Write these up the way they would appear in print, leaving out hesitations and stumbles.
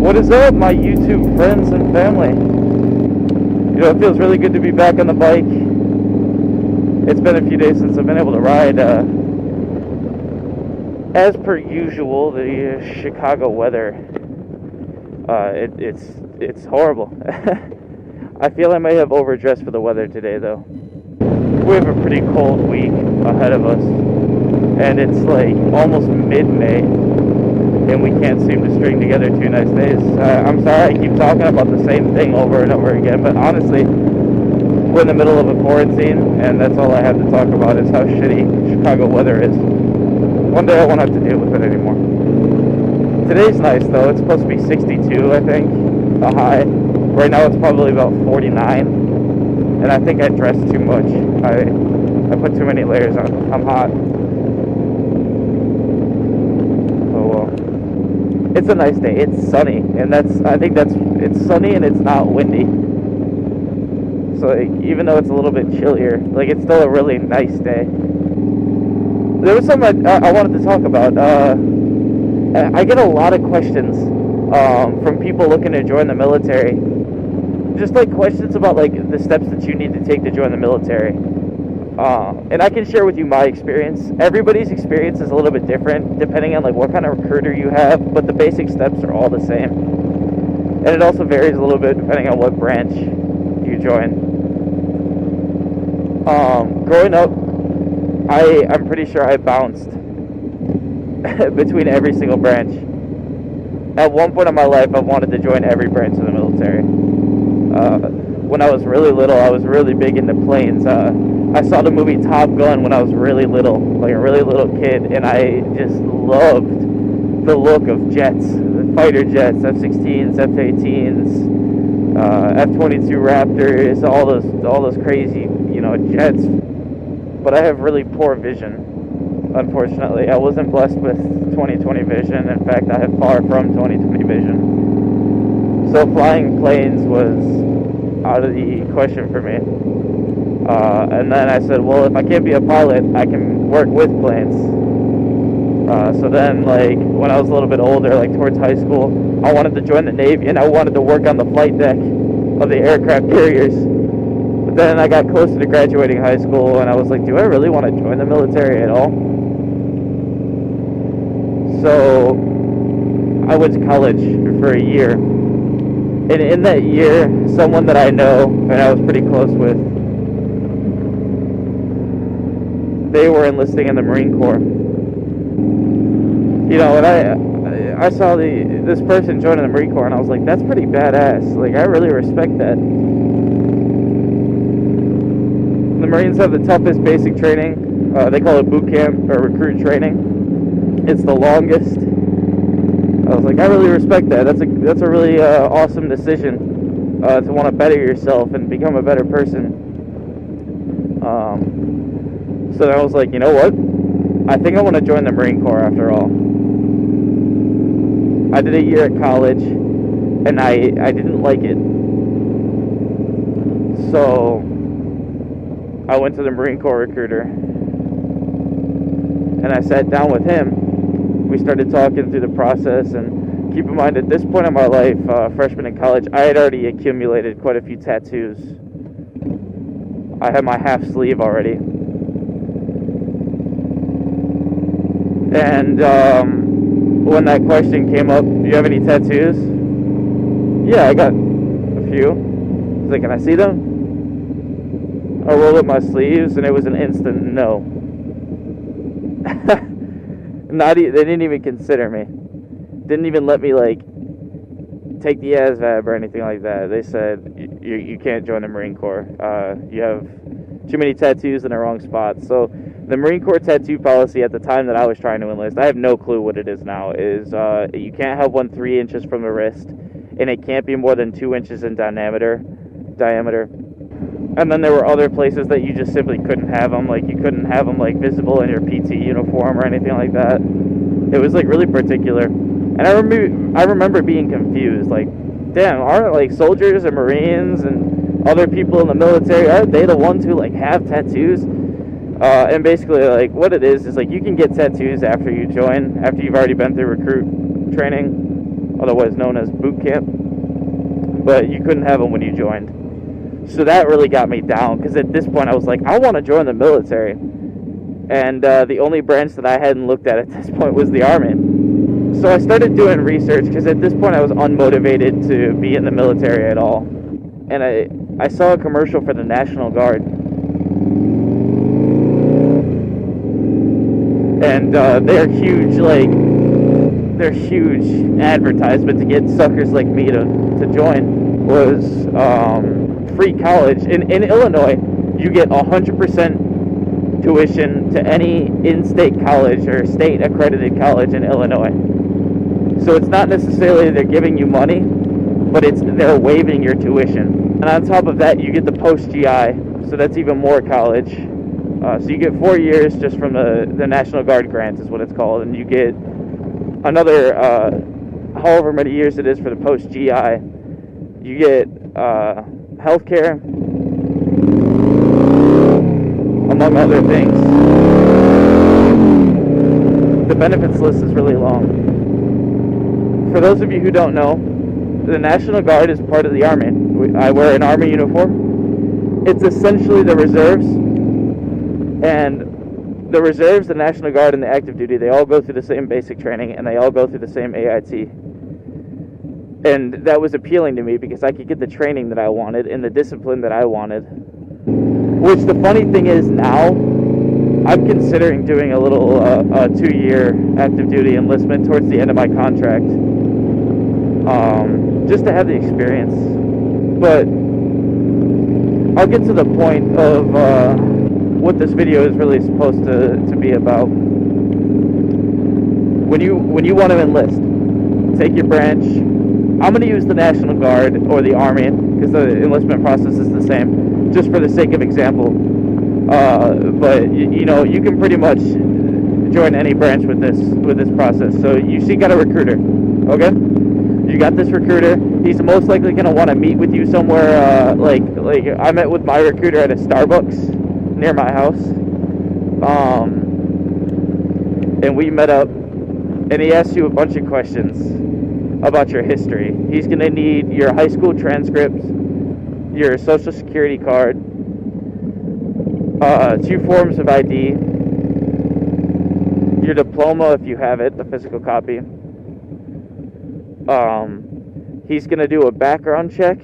What is up, my YouTube friends and family? You know, it feels really good to be back on the bike. It's been a few days since I've been able to ride. As per usual, the Chicago weather, it's horrible. I feel I may have overdressed for the weather today, though. We have a pretty cold week ahead of us, and it's like almost mid-May, and we can't seem to string together 2 nice days. I'm sorry I keep talking about the same thing over and over again, but honestly, we're in the middle of a quarantine, and that's all I have to talk about is how shitty Chicago weather is. One day I won't have to deal with it anymore. Today's nice, though. It's supposed to be 62, I think, a high. Right now it's probably about 49, and I think I dressed too much. I put too many layers on. I'm hot. It's a nice day. It's sunny, and it's sunny and it's not windy. So like, even though it's a little bit chillier, like it's still a really nice day. There was something I wanted to talk about. I get a lot of questions from people looking to join the military. Just like questions about like the steps that you need to take to join the military. And I can share with you my experience. Everybody's experience is a little bit different depending on like what kind of recruiter you have, but the basic steps are all the same. And it also varies a little bit depending on what branch you join. Growing up, I'm pretty sure I bounced between every single branch. At one point in my life, I wanted to join every branch of the military. When I was really little, I was really big into planes. I saw the movie Top Gun when I was really little, like a really little kid, and I just loved the look of jets, the fighter jets, F-16s, F-18s, F-22 Raptors, all those crazy, jets. But I have really poor vision, unfortunately. I wasn't blessed with 20/20 vision. In fact, I have far from 20/20 vision. So flying planes was out of the question for me. And then I said, well, if I can't be a pilot, I can work with planes. So then, like, when I was a little bit older, like towards high school, I wanted to join the Navy, and I wanted to work on the flight deck of the aircraft carriers. But then I got closer to graduating high school, and I was like, do I really want to join the military at all? So I went to college for a year. And in that year, someone that I know, and I was pretty close with, they were enlisting in the Marine Corps. And I saw this person joining the Marine Corps, and I was like, that's pretty badass. Like, I really respect that. The Marines have the toughest basic training. They call it boot camp or recruit training. It's the longest. I was like, I really respect that. That's a really awesome decision to want to better yourself and become a better person. So then I was like, you know what? I think I want to join the Marine Corps after all. I did a year at college, and I didn't like it. So I went to the Marine Corps recruiter, and I sat down with him. We started talking through the process, and keep in mind, at this point in my life, freshman in college, I had already accumulated quite a few tattoos. I had my half sleeve already. And when that question came up, do you have any tattoos? Yeah, I got a few. He's like, can I see them? I rolled up my sleeves, and it was an instant no. They didn't even consider me. Didn't even let me take the ASVAB or anything like that. They said you can't join the Marine Corps. You have too many tattoos in the wrong spots. So the Marine Corps tattoo policy at the time that I was trying to enlist, I have no clue what it is now, is you can't have one 3 inches from the wrist, and it can't be more than 2 inches in diameter. And then there were other places that you just simply couldn't have them. Like, you couldn't have them, visible in your PT uniform or anything like that. It was, really particular. And I remember being confused. Like, damn, aren't, soldiers and Marines and other people in the military, aren't they the ones who, have tattoos? And basically, what it is you can get tattoos after you join, after you've already been through recruit training. otherwise known as boot camp, but you couldn't have them when you joined. So that really got me down, because at this point I was like, I want to join the military. And the only branch that I hadn't looked at this point was the Army. So I started doing research, because at this point I was unmotivated to be in the military at all. And I saw a commercial for the National Guard. And their huge advertisement to get suckers like me to join was free college. In Illinois, you get 100% tuition to any in-state college or state-accredited college in Illinois. So it's not necessarily they're giving you money, but they're waiving your tuition. And on top of that, you get the post-GI, so that's even more college. So you get 4 years just from the National Guard grant is what it's called, and you get another however many years it is for the post-GI. You get health care, among other things. The benefits list is really long. For those of you who don't know, the National Guard is part of the Army. I wear an Army uniform. It's essentially the reserves. And the reserves, the National Guard, and the active duty, they all go through the same basic training, and they all go through the same AIT. And that was appealing to me because I could get the training that I wanted and the discipline that I wanted. Which the funny thing is now, I'm considering doing a little 2-year active duty enlistment towards the end of my contract. Just to have the experience. But I'll get to the point of what this video is really supposed to be about. When you want to enlist, take your branch. I'm going to use the National Guard or the Army because the enlistment process is the same, just for the sake of example. But you can pretty much join any branch with this process. So you seek out a recruiter, okay? You got this recruiter. He's most likely going to want to meet with you somewhere. Like I met with my recruiter at a Starbucks near my house, and we met up, and he asked you a bunch of questions about your history. He's going to need your high school transcripts, your social security card, 2 forms of ID, your diploma if you have it, the physical copy. He's going to do a background check,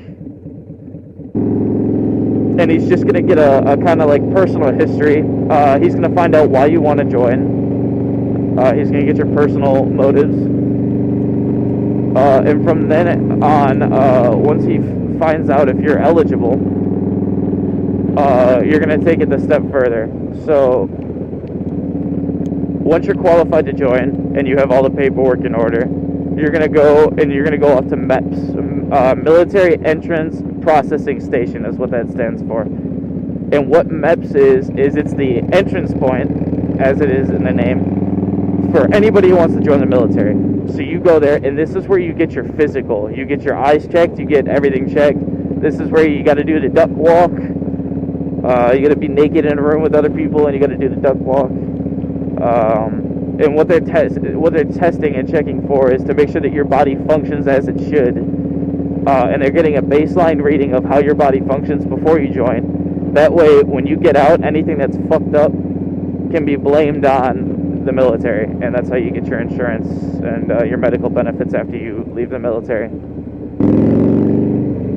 and he's just going to get a kind of like personal history. He's going to find out why you want to join. He's going to get your personal motives. And from then on, once he finds out if you're eligible, you're going to take it a step further. So once you're qualified to join and you have all the paperwork in order, you're going to go up to MEPS, Military Entrance Processing Station is what that stands for. And what MEPS is it's the entrance point, as it is in the name, for anybody who wants to join the military. So you go there, and this is where you get your physical. You get your eyes checked, you get everything checked. This is where you got to do the duck walk. You got to be naked in a room with other people, and you got to do the duck walk. And what they're testing and checking for is to make sure that your body functions as it should. And they're getting a baseline reading of how your body functions before you join. That way, when you get out, anything that's fucked up can be blamed on the military, and that's how you get your insurance and your medical benefits after you leave the military.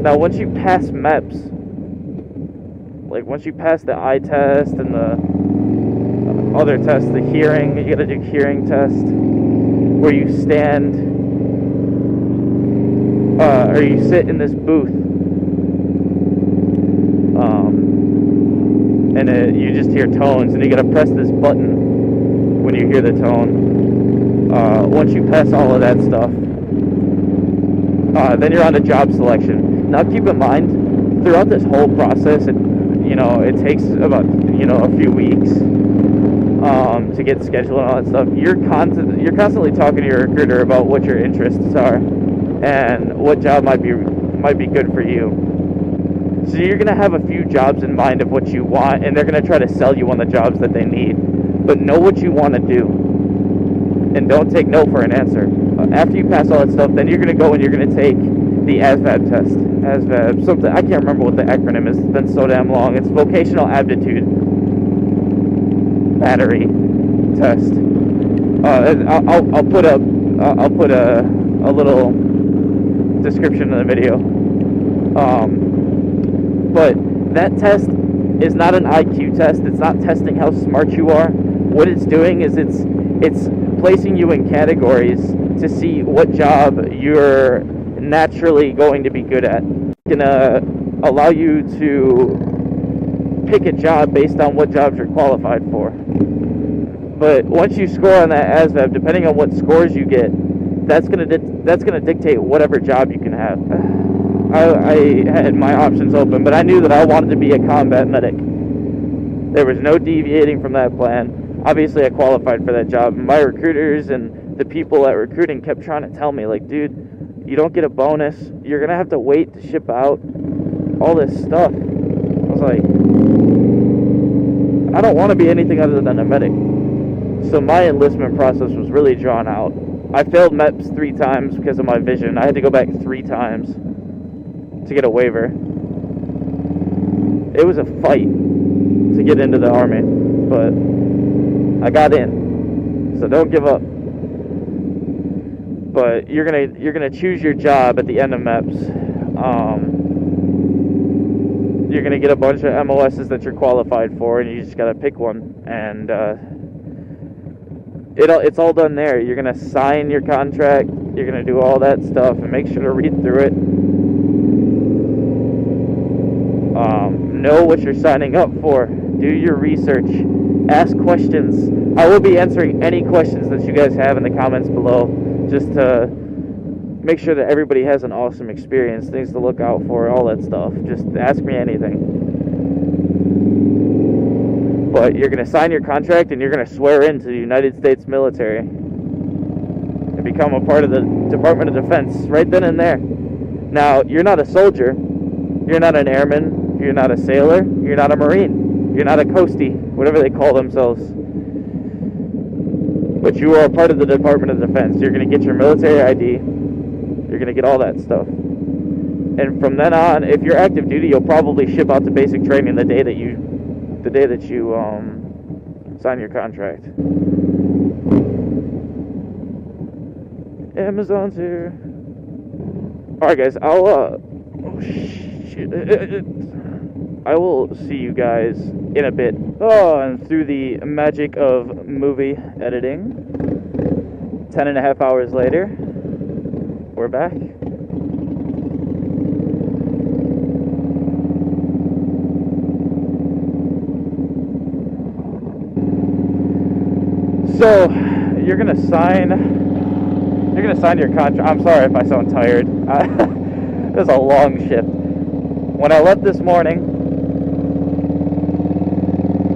Now, once you pass MEPS, like once you pass the eye test and the other tests, the hearing, you gotta do hearing test, where you stand, or you sit in this booth, and you just hear tones, and you gotta press this button when you hear the tone. Once you pass all of that stuff, then you're on to job selection. Now keep in mind, throughout this whole process, it takes about a few weeks to get scheduled and all that stuff. You're constantly talking to your recruiter about what your interests are and what job might be good for you. So you're gonna have a few jobs in mind of what you want, and they're gonna try to sell you on the jobs that they need. But know what you want to do, and don't take no for an answer. after you pass all that stuff, then you're going to go and you're going to take the ASVAB test. ASVAB, something, I can't remember what the acronym is. It's been so damn long. It's Vocational Aptitude Battery Test. I'll put a little description in the video. But that test is not an IQ test. It's not testing how smart you are. What it's doing is it's placing you in categories to see what job you're naturally going to be good at. It's gonna allow you to pick a job based on what jobs you're qualified for. But once you score on that ASVAB, depending on what scores you get, that's gonna dictate whatever job you can have. I had my options open, but I knew that I wanted to be a combat medic. There was no deviating from that plan. Obviously, I qualified for that job. My recruiters and the people at recruiting kept trying to tell me, like, dude, you don't get a bonus. You're going to have to wait to ship out. All this stuff. I was like, I don't want to be anything other than a medic. So my enlistment process was really drawn out. I failed MEPS 3 times because of my vision. I had to go back 3 times to get a waiver. It was a fight to get into the Army, but I got in. So don't give up. But you're gonna choose your job at the end of MEPS. You're gonna get a bunch of MOSs that you're qualified for, and you just gotta pick one. And it's all done there. You're gonna sign your contract. You're gonna do all that stuff, and make sure to read through it. Know what you're signing up for. Do your research. Ask questions. I will be answering any questions that you guys have in the comments below, just to make sure that everybody has an awesome experience, things to look out for, all that stuff. Just ask me anything. But you're going to sign your contract and you're going to swear into the United States military and become a part of the Department of Defense right then and there. Now, you're not a soldier. You're not an airman. You're not a sailor. You're not a Marine. You're not a coastie, whatever they call themselves. But you are a part of the Department of Defense. You're going to get your military ID. You're going to get all that stuff. And from then on, if you're active duty, you'll probably ship out to basic training the day that you sign your contract. Amazon's here. Alright guys, I will see you guys in a bit. Oh, and through the magic of movie editing, 10.5 hours later, we're back. So, you're gonna sign your contract. I'm sorry if I sound tired. It was a long shift. When I left this morning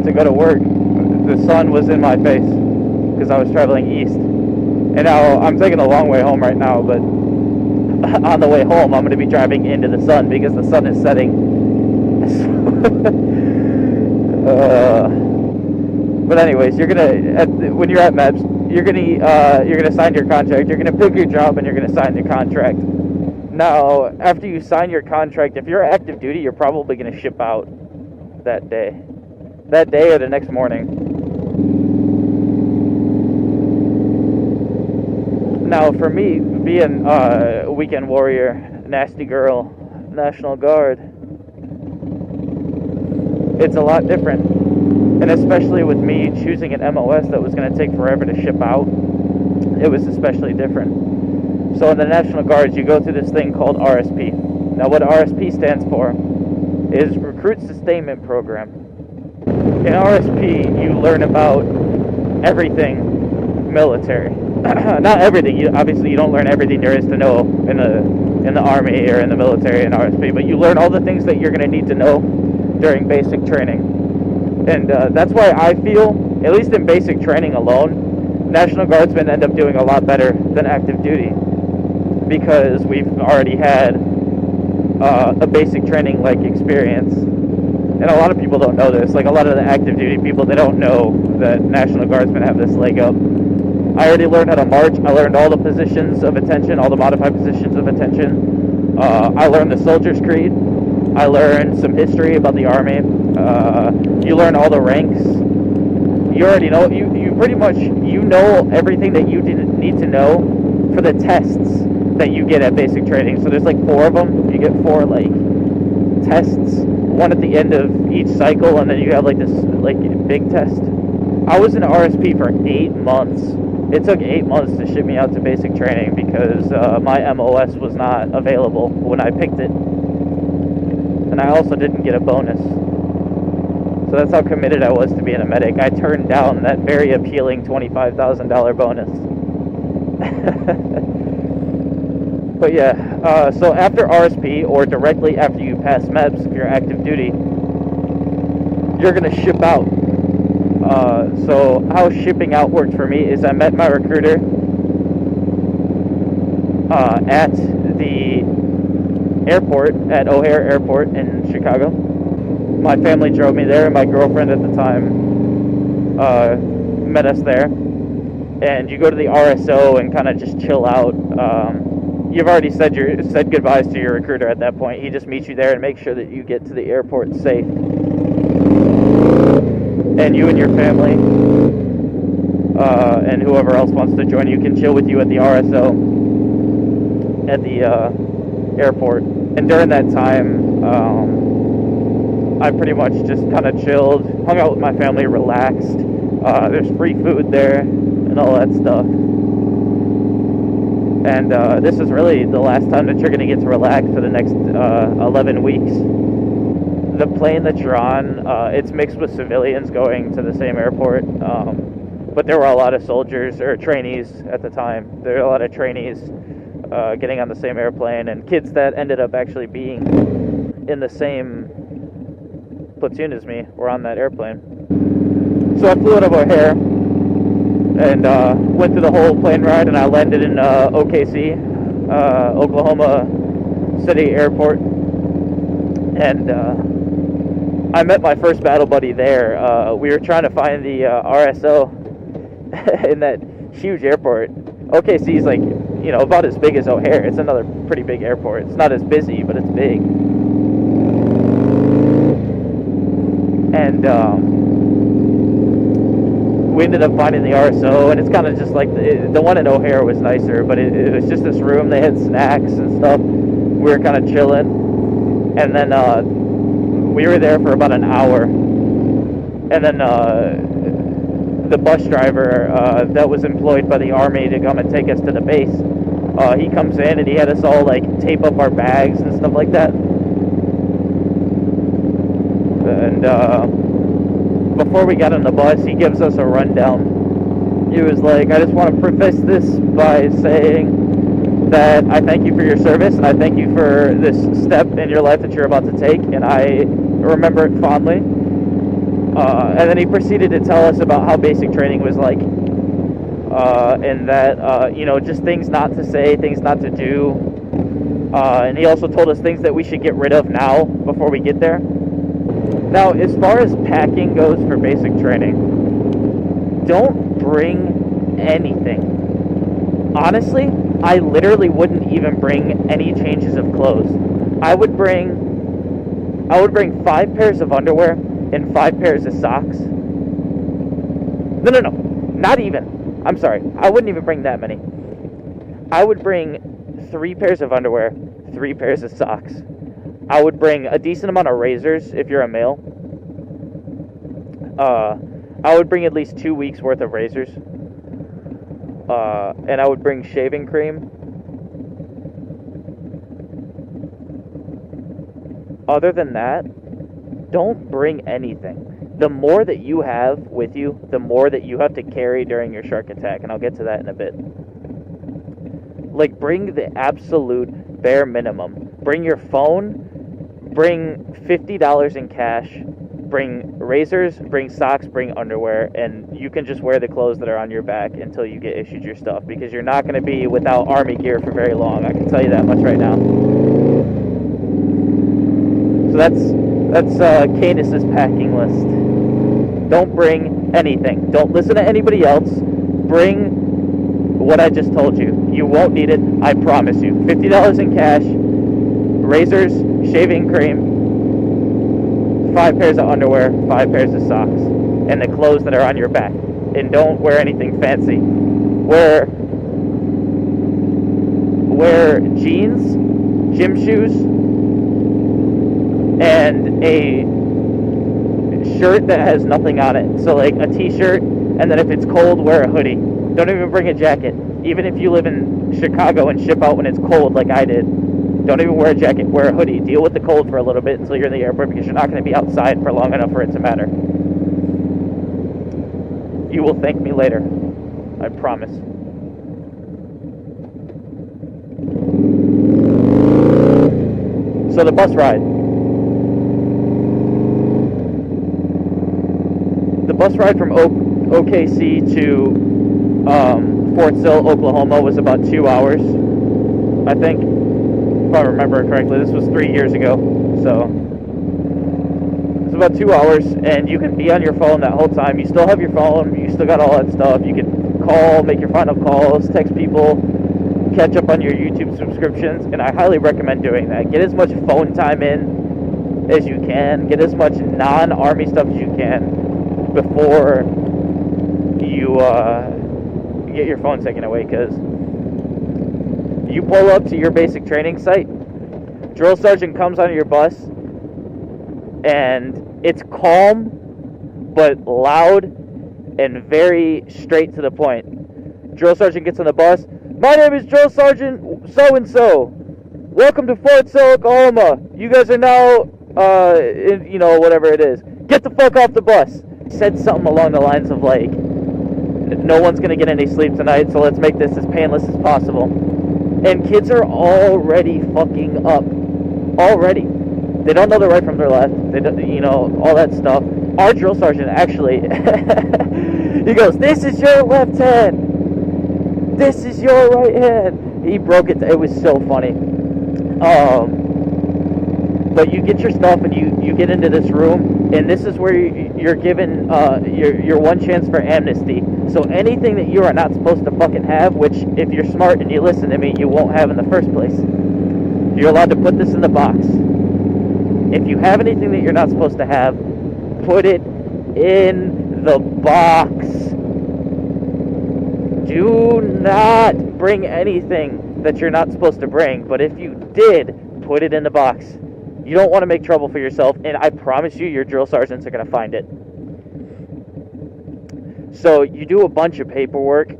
to go to work, the sun was in my face because I was traveling east. And now I'm taking a long way home right now, but on the way home I'm going to be driving into the sun because the sun is setting. But anyways, when you're at MEPS, you're gonna sign your contract. You're gonna pick your job and you're gonna sign the contract. Now, after you sign your contract, if you're active duty, you're probably gonna ship out that day or the next morning. Now, for me, being a weekend warrior, nasty girl, National Guard, it's a lot different. And especially with me choosing an MOS that was going to take forever to ship out, it was especially different. So in the National Guards, you go through this thing called RSP. Now what RSP stands for is Recruit Sustainment Program. In RSP, you learn about everything military. Not everything. Obviously, you don't learn everything there is to know in the Army or in the military in RSP, but you learn all the things that you're going to need to know during basic training. And that's why I feel, at least in basic training alone, National Guardsmen end up doing a lot better than active duty, because we've already had a basic training like experience. And a lot of people don't know this. Like a lot of the active duty people, they don't know that National Guardsmen have this leg up. I already learned how to march. I learned all the positions of attention, all the modified positions of attention. I learned the Soldier's Creed. I learned some history about the Army. You learn all the ranks. You already know, you pretty much, you know everything that you need to know for the tests that you get at basic training. So there's like 4 of them. You get 4 like tests, one at the end of each cycle, and then you have like this like big test. I was in RSP for 8 months. It took 8 months to ship me out to basic training because my MOS was not available when I picked it. And I also didn't get a bonus. So that's how committed I was to being a medic. I turned down that very appealing $25,000 bonus. But yeah, so after RSP, or directly after you pass MEBS, if you're active duty, you're going to ship out. So how shipping out worked for me is I met my recruiter at the airport, at O'Hare Airport in Chicago. My family drove me there, and my girlfriend at the time met us there. And you go to the RSO and kind of just chill out. You've already said goodbyes to your recruiter at that point. He just meets you there and makes sure that you get to the airport safe. And you and your family and whoever else wants to join you can chill with you at the RSO at the airport. And during that time, I pretty much just kind of chilled, hung out with my family, relaxed. There's free food there and all that stuff. And this is really the last time that you're going to get to relax for the next 11 weeks. The plane that you're on, it's mixed with civilians going to the same airport. But there were a lot of soldiers, or trainees at the time. There were a lot of trainees getting on the same airplane, and kids that ended up actually being in the same platoon as me were on that airplane. So I flew out of O'Hare and went through the whole plane ride, and I landed in OKC, Oklahoma City Airport, and I met my first battle buddy there. We were trying to find the RSO in that huge airport. OKC is like, you know, about as big as O'Hare. It's another pretty big airport. It's not as busy, but it's big. And we ended up finding the RSO, and it's kind of just like the one in O'Hare was nicer, but it was just this room. They had snacks and stuff. We were kind of chilling, and then we were there for about an hour, and then the bus driver that was employed by the Army to come and take us to the base, he comes in and he had us all like tape up our bags and stuff like that. And before we got on the bus, he gives us a rundown. He was like, I just want to preface this by saying that I thank you for your service, and I thank you for this step in your life that you're about to take, and I remember it fondly. And then he proceeded to tell us about how basic training was like, and that, you know, just things not to say, things not to do. And he also told us things that we should get rid of now before we get there. Now, as far as packing goes for basic training, don't bring anything. Honestly, I literally wouldn't even bring any changes of clothes. I would bring 5 pairs of underwear and 5 pairs of socks. No, not even. I'm sorry. I wouldn't even bring that many. I would bring 3 pairs of underwear, 3 pairs of socks. I would bring a decent amount of razors if you're a male. I would bring at least 2 weeks worth of razors. And I would bring shaving cream. Other than that, don't bring anything. The more that you have with you, the more that you have to carry during your shark attack, and I'll get to that in a bit. Like, bring the absolute bare minimum. Bring your phone, bring $50 in cash, bring razors, bring socks, bring underwear, and you can just wear the clothes that are on your back until you get issued your stuff, because you're not going to be without Army gear for very long. I can tell you that much right now. So that's Canis's packing list. Don't bring anything. Don't listen to anybody else. Bring what I just told you. You won't need it, I promise you. $50 in cash, razors, shaving cream, 5 pairs of underwear, 5 pairs of socks, and the clothes that are on your back. And don't wear anything fancy. Wear jeans, gym shoes, and a shirt that has nothing on it. So like a t-shirt, and then if it's cold, wear a hoodie. Don't even bring a jacket. Even if you live in Chicago and ship out when it's cold like I did, don't even wear a jacket, wear a hoodie. Deal with the cold for a little bit until you're in the airport, because you're not going to be outside for long enough for it to matter. You will thank me later. I promise. So the bus ride. The bus ride from OKC to Fort Sill, Oklahoma was about 2 hours, I think, if I remember correctly. This was 3 years ago, so it's about 2 hours, and you can be on your phone that whole time. You still have your phone, you still got all that stuff. You can call, make your final calls, text people, catch up on your YouTube subscriptions, and I highly recommend doing that. Get as much phone time in as you can, get as much non-Army stuff as you can before you get your phone taken away, because you pull up to your basic training site, drill sergeant comes on your bus, and it's calm but loud and very straight to the point. Drill sergeant gets on the bus. My name is Drill Sergeant so-and-so. Welcome to Fort Sill, Oklahoma. You guys are now, whatever it is. Get the fuck off the bus. Said something along the lines of like, no one's going to get any sleep tonight, so let's make this as painless as possible. And kids are already fucking up. Already. They don't know their right from their left. They don't, all that stuff. Our drill sergeant actually, he goes, "This is your left hand. This is your right hand." He broke it. It was so funny. But you get your stuff and you get into this room, and this is where you're given your one chance for amnesty. So anything that you are not supposed to fucking have, which if you're smart and you listen to me, you won't have in the first place, you're allowed to put this in the box. If you have anything that you're not supposed to have, put it in the box. Do not bring anything that you're not supposed to bring, but if you did, put it in the box. You don't want to make trouble for yourself, and I promise you, your drill sergeants are going to find it. So you do a bunch of paperwork,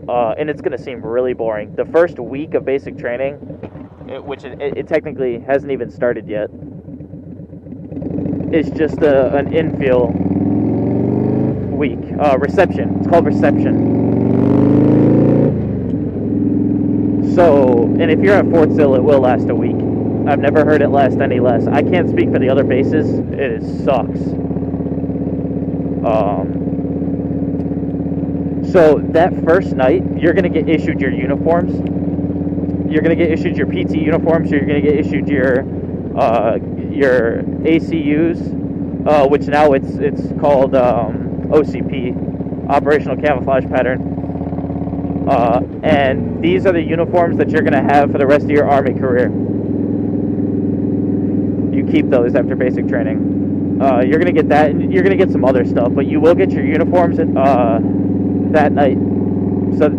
and it's going to seem really boring. The first week of basic training, which it technically hasn't even started yet, is just an infill week. Reception. It's called reception. So, and if you're at Fort Sill, it will last a week. I've never heard it last any less. I can't speak for the other bases. It sucks. So that first night, you're going to get issued your uniforms. You're going to get issued your PT uniforms. You're going to get issued your ACUs, which now it's called OCP, Operational Camouflage Pattern. And these are the uniforms that you're going to have for the rest of your Army career. You keep those after basic training. You're going to get that, and you're going to get some other stuff, but you will get your uniforms that night. So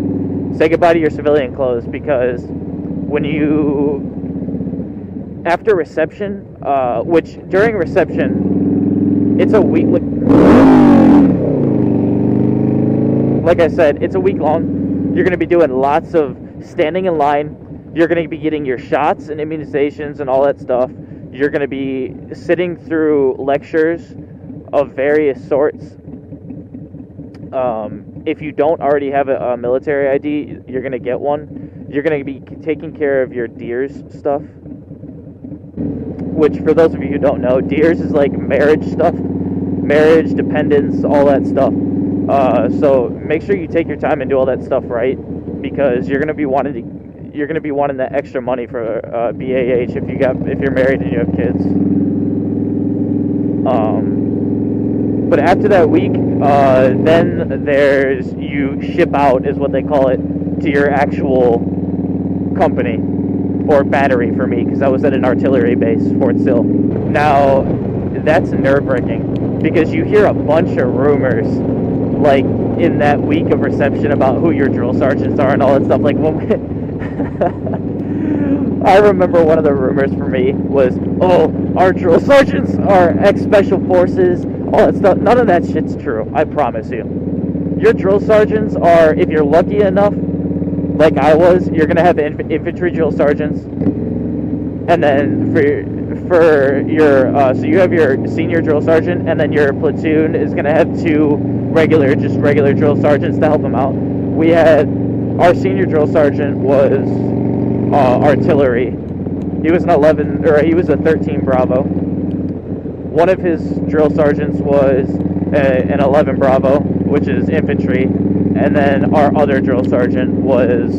say goodbye to your civilian clothes, because when you, after reception, which during reception, it's a week, like I said, it's a week long. You're going to be doing lots of standing in line. You're going to be getting your shots and immunizations and all that stuff. You're going to be sitting through lectures of various sorts. If you don't already have a military ID, you're going to get one. You're going to be taking care of your DEERS stuff, which for those of you who don't know, DEERS is like marriage stuff, marriage, dependents, all that stuff. So make sure you take your time and do all that stuff right, because you're going to be wanting that extra money for BAH if you're married and you have kids. But after that week, then there's, you ship out, is what they call it, to your actual company, or battery for me, because I was at an artillery base, Fort Sill. Now, that's nerve-wracking, because you hear a bunch of rumors, like, in that week of reception about who your drill sergeants are and all that stuff. Like, I remember one of the rumors for me was, oh, our drill sergeants are ex-special forces, all that stuff. None of that shit's true, I promise you. Your drill sergeants are, if you're lucky enough, like I was, you're going to have infantry drill sergeants. And then for your, so you have your senior drill sergeant, and then your platoon is going to have two regular drill sergeants to help them out. We had, our senior drill sergeant was artillery. He was he was a 13 Bravo. One of his drill sergeants was an 11 Bravo, which is infantry, and then our other drill sergeant was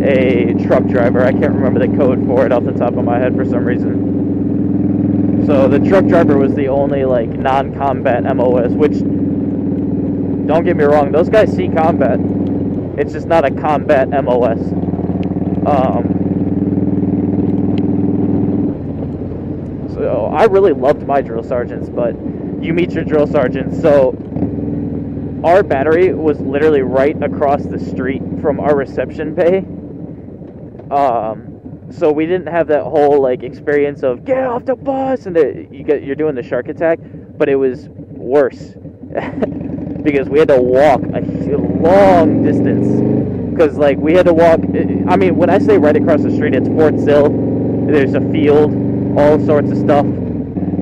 a truck driver. I can't remember the code for it off the top of my head for some reason. So the truck driver was the only like non-combat MOS, which, don't get me wrong, those guys see combat. It's just not a combat MOS. So I really loved my drill sergeants, but you meet your drill sergeants. So our battery was literally right across the street from our reception bay. So we didn't have that whole like experience of get off the bus and you're doing the shark attack, but it was worse because we had to walk a long distance. Because like we had to walk. I mean, when I say right across the street, it's Fort Sill. There's a field, all sorts of stuff.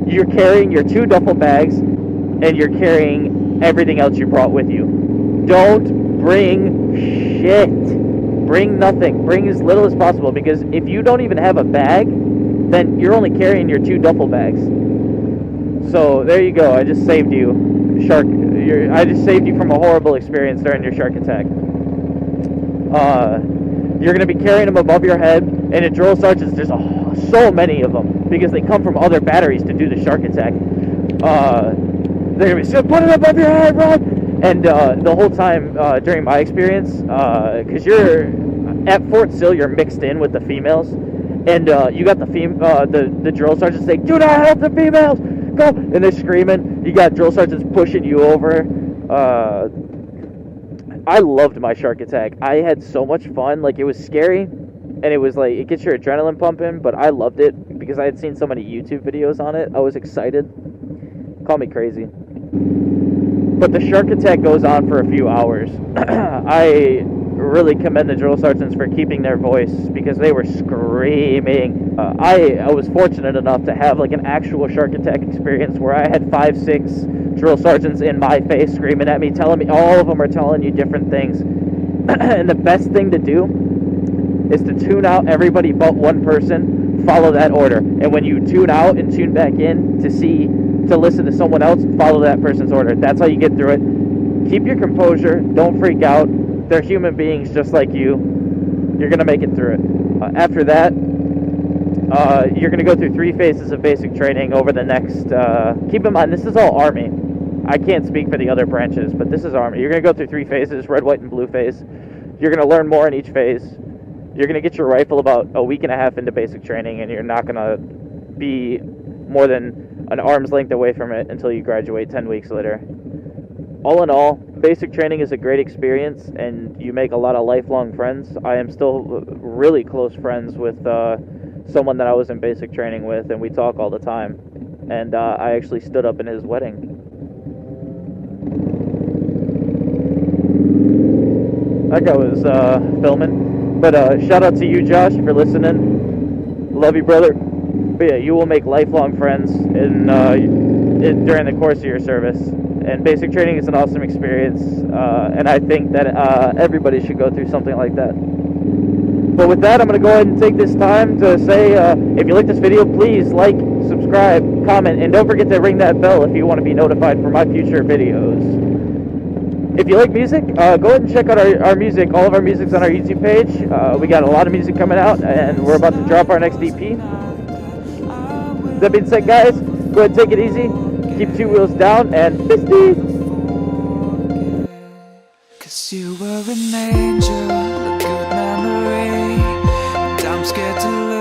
You're carrying your 2 duffel bags, and you're carrying everything else you brought with you. Don't bring shit. Bring nothing. Bring as little as possible, because if you don't even have a bag, then you're only carrying your 2 duffel bags. So there you go. I just saved you, I just saved you from a horrible experience during your shark attack. You're going to be carrying them above your head, and in drill sergeants, there's so many of them, because they come from other batteries to do the shark attack. They're going to be, put it above your head, Rob! And the whole time, during my experience, because you're at Fort Sill, you're mixed in with the females, and you got the drill sergeants saying, do not help the females! Go! And they're screaming. You got drill sergeants pushing you over. I loved my shark attack. I had so much fun. Like, it was scary, and it was like, it gets your adrenaline pumping, but I loved it because I had seen so many YouTube videos on it. I was excited. Call me crazy. But the shark attack goes on for a few hours. I really commend the drill sergeants for keeping their voice, because they were screaming. I was fortunate enough to have like an actual shark attack experience where I had 5-6 drill sergeants in my face screaming at me, telling me, all of them are telling you different things. And the best thing to do is to tune out everybody but one person, follow that order. And when you tune out and tune back in to listen to someone else, follow that person's order. That's how you get through it. Keep your composure. Don't freak out. They're human beings just like you. You're going to make it through it. After that, you're going to go through 3 phases of basic training over the next... keep in mind, this is all Army. I can't speak for the other branches, but this is Army. You're going to go through 3 phases, red, white, and blue phase. You're going to learn more in each phase. You're going to get your rifle about a week and a half into basic training, and you're not going to be more than an arm's length away from it until you graduate 10 weeks later. All in all, basic training is a great experience, and you make a lot of lifelong friends. I am still really close friends with someone that I was in basic training with, and we talk all the time. And I actually stood up in his wedding. That guy was filming. But shout out to you, Josh, for listening. Love you, brother. But yeah, you will make lifelong friends during the course of your service. And basic training is an awesome experience, and I think that everybody should go through something like that. But with that, I'm going to go ahead and take this time to say, if you like this video, please like, subscribe, comment, and don't forget to ring that bell if you want to be notified for my future videos. If you like music, go ahead and check out our music. All of our music's on our YouTube page. We got a lot of music coming out, and we're about to drop our next EP. That being said, guys, go ahead and take it easy. Keep 2 wheels down and fisty. Cause you were an angel, a good memory. I'm scared to lose